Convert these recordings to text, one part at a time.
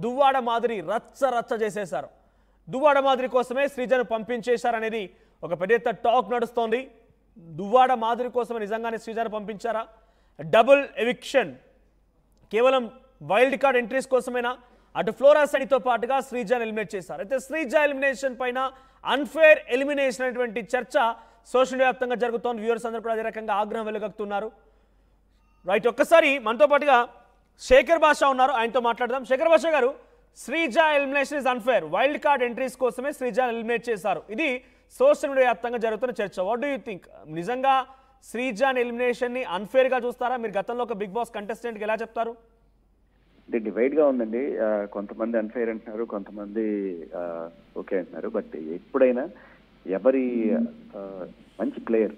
దువ్వాడ మాధురి రచ్చ రచ్చ చేసేశారు. దువ్వాడ మాధురి కోసమే శ్రీజను పంపించేశారనేది ఒక పెద్ద టాక్ నడుస్తోంది. దువ్వాడ మాధురి కోసమే నిజంగానే శ్రీజను పంపించారా? డబుల్ ఎవిక్షన్ కేవలం వైల్డ్ కార్డ్ ఎంట్రీస్ కోసమేనా? అటు ఫ్లోరా సైనితో పాటుగా శ్రీజాన్ ఎలిమినేట్ చేశారు. అయితే శ్రీజా ఎలిమినేషన్ పైన అన్ఫేర్ ఎలిమినేషన్ అనేటువంటి చర్చ సోషల్ మీడియా వ్యాప్తంగా జరుగుతోంది. వ్యూవర్స్ అందరూ కూడా అదే రకంగా ఆగ్రహం వెలుగక్కుతున్నారు. రైట్, ఒక్కసారి మనతో పాటుగా శేఖర్ బాషా ఉన్నారు, ఆయనతో మాట్లాడదాం. Shekhar Basha garu, Sreeja elimination is unfair, wild card entries కోసమే శ్రీజా ఎలిమినేట్ చేశారు. ఇది సోషల్ మీడియా వ్యాప్తంగా జరుగుతున్న చర్చ. What do you think? నిజంగా శ్రీజాన్ ఎలిమినేషన్ ని అన్ఫేర్ గా చూస్తారా? మీరు గతంలో ఒక బిగ్ బాస్ కంటెస్టెంట్ కి ఎలా చెప్తారు? అంటే డివైడ్ గా ఉందండి. కొంతమంది అన్ఫైర్ అంటున్నారు, కొంతమంది ఓకే అంటున్నారు. బట్ ఎప్పుడైనా ఎవరి మంచి ప్లేయర్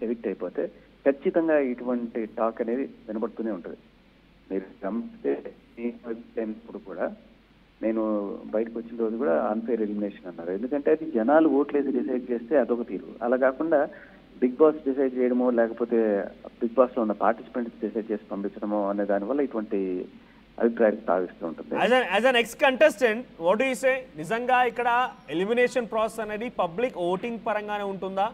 ఎవిక్ట్ అయిపోతే ఖచ్చితంగా ఇటువంటి టాక్ అనేది వినబడుతూనే ఉంటుంది. మీరు గమనిస్తే అయినప్పుడు కూడా నేను బయటకు వచ్చిన రోజు కూడా అన్ఫైర్ ఎలిమినేషన్ అన్నారు. ఎందుకంటే అది జనాలు ఓట్లేసి డిసైడ్ చేస్తే అదొక తీరు. అలా కాకుండా బిగ్ బాస్ డిసైడ్ చేయడమో లేకపోతే బిగ్ బాస్ లో ఉన్న పార్టిసిపెంట్స్ డిసైడ్ చేసి పంపించడమో అనే దానివల్ల ఇటువంటి అభిప్రాయాలు సాగిస్తూ ఉంటుంది. As an ex contestant what do you say? నిజంగా ఇక్కడ ఎలిమినేషన్ ప్రాసెస్ అనేది పబ్లిక్ ఓటింగ్ పరంగానే ఉంటుందా,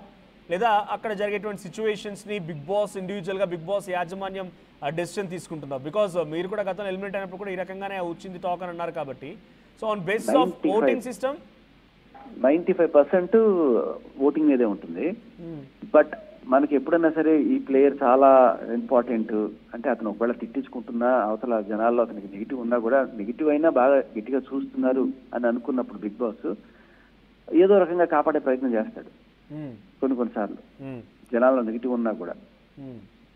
లేదా అక్కడ జరిగేటువంటి సిచ్యువేషన్స్ ని బిగ్ బాస్ ఇండివిజువల్ గా బిగ్ బాస్ యాజమాన్యం డెసిషన్ తీసుకుంటుందా? బికాస్ మీరు కూడా గతంలో ఎలిమినేట్ అయినప్పుడు కూడా ఈ రకంగానే వచ్చింది టాక్ అని అన్నారు కాబట్టి, so on basis of voting system 95% voting మీదే ఉంటుంది. బట్ మనకి ఎప్పుడైనా సరే ఈ ప్లేయర్ చాలా ఇంపార్టెంట్ అంటే అతను ఒకవేళ తిట్టించుకుంటున్నా అవతల జనాల్లో అతనికి నెగిటివ్ ఉన్నా కూడా నెగిటివ్ అయినా బాగా గట్టిగా చూస్తున్నారు అని అనుకున్నప్పుడు బిగ్ బాస్ ఏదో రకంగా కాపాడే ప్రయత్నం చేస్తాడు. కొన్నిసార్లు జనాల్లో నెగిటివ్ ఉన్నా కూడా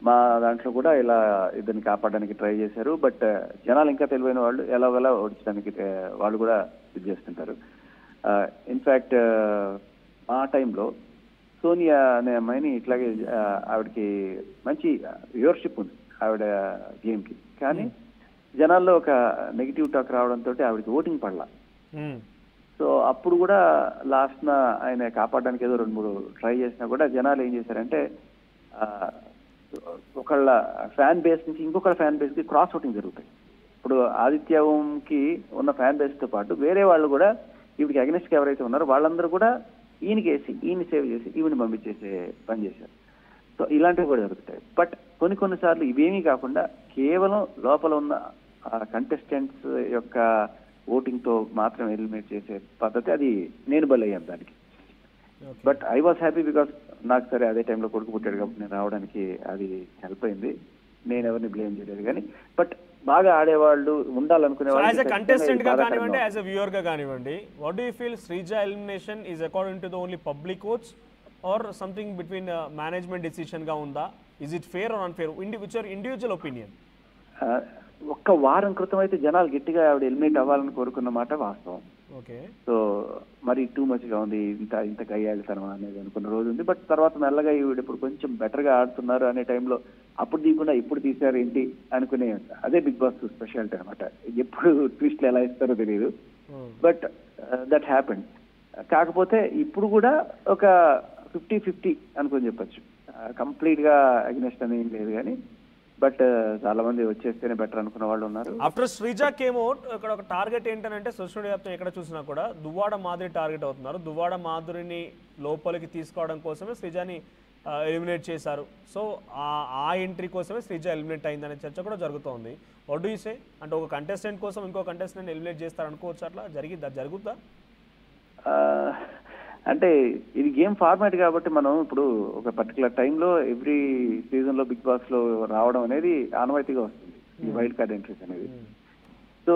మా దాంట్లో కూడా ఇలా ఇద్దరిని కాపాడడానికి ట్రై చేశారు. బట్ జనాలు ఇంకా తెలివైన వాళ్ళు ఎలాగోలా ఓడించడానికి వాళ్ళు కూడా ఇది చేస్తుంటారు. ఇన్ఫ్యాక్ట్ ఆ టైంలో సోనియా అనే అమ్మాయిని ఇట్లాగే ఆవిడకి మంచి వ్యూవర్షిప్ ఉంది ఆవిడ గేమ్కి, కానీ జనాల్లో ఒక నెగిటివ్ టాక్ రావడంతో ఆవిడకి ఓటింగ్ పడలా. సో అప్పుడు కూడా లాస్ట్న ఆయన కాపాడడానికి ఏదో 2-3 ట్రై చేసినా కూడా జనాలు ఏం చేశారంటే ఒకళ్ళ ఫ్యాన్ బేస్ నుంచి ఇంకొకళ్ళ ఫ్యాన్ బేస్కి క్రాస్ ఓటింగ్ జరుగుతాయి. ఇప్పుడు ఆదిత్యకి ఉన్న ఫ్యాన్ బేస్తో పాటు వేరే వాళ్ళు కూడా ఈవిడికి అగెనిస్ట్గా ఎవరైతే ఉన్నారో వాళ్ళందరూ కూడా ఈయనకి వేసి ఈయన సేవ్ చేసి ఈవిని పంపించేసే పని చేశారు. సో ఇలాంటివి కూడా జరుగుతాయి. బట్ కొన్నిసార్లు ఇవేమీ కాకుండా కేవలం లోపల ఉన్న కంటెస్టెంట్స్ యొక్క ఓటింగ్ తో మాత్రం ఎలిమినేట్ చేసే పద్ధతి, అది నేను బలయ్యాను దానికి. But I was happy because నాకు సరే అదే టైంలో కొడుకు పుట్టాడు కాబట్టి నేను రావడానికి అది హెల్ప్ అయింది. నేను ఎవరిని బ్లేమ్ చేయలేదు. కానీ బట్ బాగా ఆడేవాళ్ళు ఉండాలనుకునే వాళ్ళు యాజ్ ఎ కంటెస్టెంట్ గా కానివ్వండి, యాజ్ ఎ వ్యూయర్ గా కానివ్వండి, what do you feel Sreeja elimination is according to the only public votes or something between management decision గా ఉందా? Is it fair or unfair? Which are individual opinion? ఒక్క వారం క్రితం అయితే జనాలు గట్టిగా ఆవిడ ఎలిమినేట్ అవ్వాలని కోరుకున్న మాట వాస్తవం. సో మరి టూ మచ్ గా ఉంది, ఇంత గయ్యాళితనమా అనేది అనుకున్న రోజు ఉంది. బట్ తర్వాత మెల్లగా ఈవిడ ఇప్పుడు కొంచెం బెటర్ గా ఆడుతున్నారు అనే టైంలో అప్పుడు తీయకుండా ఇప్పుడు తీశారు ఏంటి అనుకునే, అదే బిగ్ బాస్ స్పెషాలిటీ అనమాట. ఎప్పుడు ట్విస్ట్లు ఎలా ఇస్తారో తెలియదు. But that happened. కాకపోతే ఇప్పుడు కూడా ఒక 50-50 అనుకుని చెప్పచ్చు. కంప్లీట్ గా అగ్నెస్ట్ అని ఏం లేదు కానీ బట్ చాలా మంది వచ్చేస్తేనే బెటర్ అనుకున్న వాళ్ళు ఉన్నారు. ఆఫ్టర్ శ్రీజా కేమ్ అవుట్ ఇక్కడ ఒక టార్గెట్ ఏంటంటే సోషల్ మీడియా వ్యాప్తంగా ఎక్కడ చూసినా కూడా దువ్వాడ మాధురి టార్గెట్ అవుతున్నారు. దువ్వాడ మాధురిని లోపలికి తీసుకోవడం కోసమే శ్రీజాని ఎలిమినేట్ చేశారు. సో ఆ ఎంట్రీ కోసమే శ్రీజా ఎలిమినేట్ అయిందనే చర్చ కూడా జరుగుతోంది. What do you say? అంటే ఒక కంటెస్టెంట్ కోసం ఇంకో కంటెస్టెంట్ ఎలిమినేట్ చేస్తారు అనుకోవచ్చు, అట్లా జరుగుద్దా? అంటే ఇది గేమ్ ఫార్మాట్ కాబట్టి మనం ఇప్పుడు ఒక పర్టికులర్ టైంలో ఎవ్రీ సీజన్ లో బిగ్ బాస్ లో రావడం అనేది ఆనవాయితీగా వస్తుంది ఈ వైల్డ్ కార్డ్ ఎంట్రీస్ అనేది. సో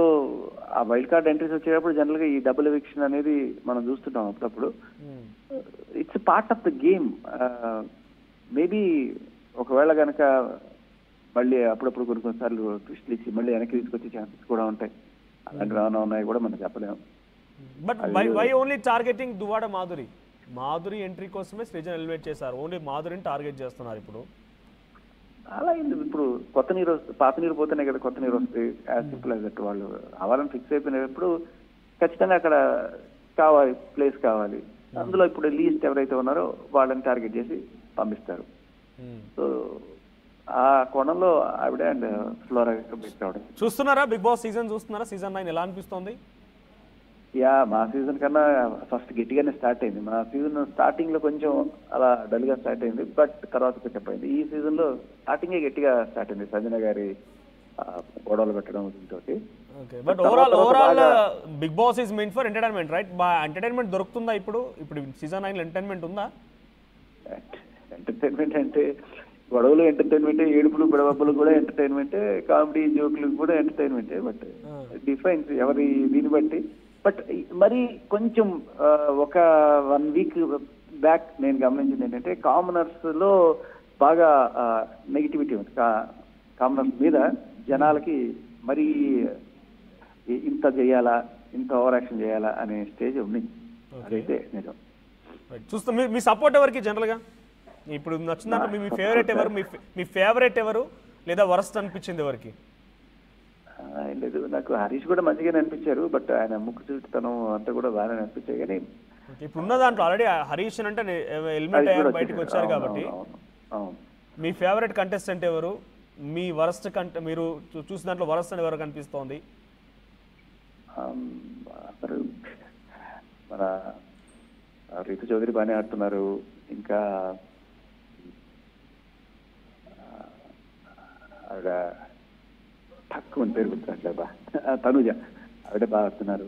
ఆ వైల్డ్ కార్డ్ ఎంట్రీస్ వచ్చేటప్పుడు జనరల్ గా ఈ డబుల్ ఎవిక్షన్ అనేది మనం చూస్తుంటాం అప్పుడప్పుడు. It's part of the game. Maybe ఒకవేళ కనుక మళ్ళీ అప్పుడప్పుడు కొన్నిసార్లు ట్విస్ట్లు ఇచ్చి మళ్ళీ వెనక్కి తీసుకొచ్చే ఛాన్సెస్ కూడా ఉంటాయి. అలాంటివి ఏమైనా ఉన్నాయి కూడా మనం చెప్పలేము. But why only targeting Duvvada Madhuri? Madhuri entry కోసమే శ్రీజన్ ఎలిమినేట్ చేశారు. ఓన్లీ మాధురిని టార్గెట్ చేస్తున్నారు ఇప్పుడు. అలా ఇప్పుడు కొత్త నీరు పాత నీరు పోతేనే కదా కొత్త నీరు వస్తుంది. As simple as that. వాళ్ళు అవ్వాలని ఫిక్స్ అయిపోయినప్పుడు ఖచ్చితంగా అక్కడ కావాలి, ప్లేస్ కావాలి. అందులో ఇప్పుడు లీస్ట్ ఎవరైతే ఉన్నారో వాళ్ళని టార్గెట్ చేసి పంపిస్తారు. సో ఆ కోణంలో ఆవిడ అండ్ ఫ్లోరా బెస్ట్ రావడం. చూస్తున్నారా బిగ్ బాస్ సీజన్ చూస్తున్నారా? సీజన్ 9 ఎలా అనిపిస్తోంది? యా, మా సీజన్ కన్నా ఫస్ట్ గట్టిగానే స్టార్ట్ అయింది. మా సీజన్ స్టార్టింగ్ లో కొంచెం అలా డల్ గా స్టార్ట్ అయింది, బట్ తర్వాత పికప్ అయింది. ఈ సీజన్ లో స్టార్టింగే గట్టిగా స్టార్ట్ అయింది, సంజన గారి గొడవలు పెట్టడం దీంతో. Okay, but overall Bigg Boss is mean for entertainment, right? Entertainment దొరుకుతుందా ఇప్పుడు సీజన్ 9 ఎంటర్టైన్మెంట్ ఉందా? ఎంటర్టైన్మెంట్ అంటే గొడవలు ఎంటర్టైన్మెంటే, ఏడుపులు గొడవలు కూడా ఎంటర్టైన్మెంటే, కామెడీ జోకులు కూడా ఎంటర్టైన్మెంటే. బట్ డిఫరెన్స్ ఎవరి దీన్ని బట్టి. బట్ మరి కొంచెం ఒక 1 వీక్ బ్యాక్ నేను గమనించింది ఏంటంటే, కామనర్స్ లో బాగా నెగిటివిటీ ఉంది. కామనర్స్ మీద జనాలకి మరి ఇంత చేయాలా, ఇంత ఓవర్ యాక్షన్ చేయాలా అనే స్టేజ్ ఉంది. అదైతే నిజం. చూస్తాం. మీ సపోర్ట్ ఎవరికి జనరల్గా ఇప్పుడు నచ్చిందంటే మీ ఫేవరెట్ ఎవరు? మీ ఫేవరెట్ ఎవరు లేదా వరస్ట్ అనిపించింది ఎవరికి? లేదు, నాకు హరీష్ కూడా మంచిగానే అనిపించారు, బట్ ఆయన ముక్కు చూడటం అంతా కూడా బాగానే అనిపించాయి. కానీ ఇప్పుడు ఉన్న దాంట్లో ఆల్రెడీ హరీష్ అంటే హెల్మెట్ అయ్యారు, బయటకు వచ్చారు కాబట్టి మీ ఫేవరెట్ కంటెస్టెంట్ ఎవరు? మీ వరస్ట్ మీరు చూసిన దాంట్లో వరస్ట్ అని ఎవరు కనిపిస్తోంది? మన రీతు చౌదరి బాగానే ఆడుతున్నారు. ఇంకా ఆవిడ తక్కువ పేరు గుర్తున్నట్లేబా, తనుజ, ఆవిడ బాగా ఆడుతున్నారు.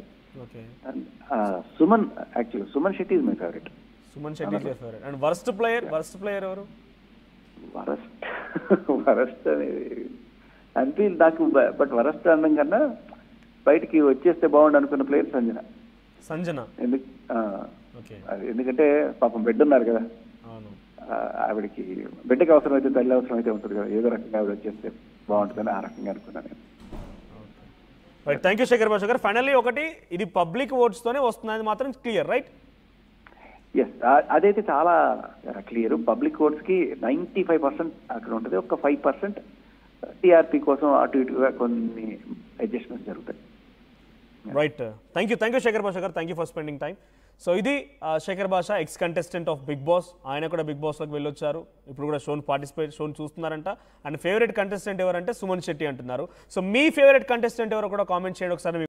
Suman, actually Suman Shetty is my favourite. Suman Shetty is favourite. And worst player ఎవరు? వరస్ట్ అనేది అంటే నాకు, బట్ వరస్ట్ అనడం కన్నా బయటికి వచ్చేస్తే బాగుండు అనుకున్న ప్లేయర్ సంజన. ఎందుకంటే పాపం బిడ్డ ఉన్నారు కదా, ఆవిడకి బిడ్డకి అవసరం అయితే తల్లి అవసరం అయితే ఉంటుంది కదా, ఏదో రకంగా ఆవిడ వచ్చేస్తే బాగుంటుందని ఆ రకంగా అనుకున్నాను నేను. థ్యాంక్ యూ శేఖర్ భాష గారు. ఫైనల్లీ ఒకటి, ఇది పబ్లిక్ ఓట్స్ తోనే వస్తుంది మాత్రం క్లియర్, రైట్? ఎస్, అదైతే చాలా క్లియర్. పబ్లిక్ ఓట్స్ కి 95% అక్కడ ఉంటుంది, ఒక 5% టీఆర్పీ కోసం అటు ఇటుగా కొన్ని అడ్జస్ట్మెంట్స్ జరుగుతాయి. Right, thank you Shekhar Basha గారు. Thank you for spending time. So ఇది Shekhar Basha, ex contestant of Bigg Boss. ఆయన కూడా బిగ్ బాస్లోకి వెళ్ళొచ్చారు, ఇప్పుడు కూడా షోని చూస్తున్నారంట. అండ్ ఫేవరెట్ కంటెస్టెంట్ ఎవరంటే సుమన్ శెట్టి అంటున్నారు. సో మీ ఫేవరెట్ కంటెస్టెంట్ ఎవరో కూడా కామెంట్ చేయండి ఒకసారి.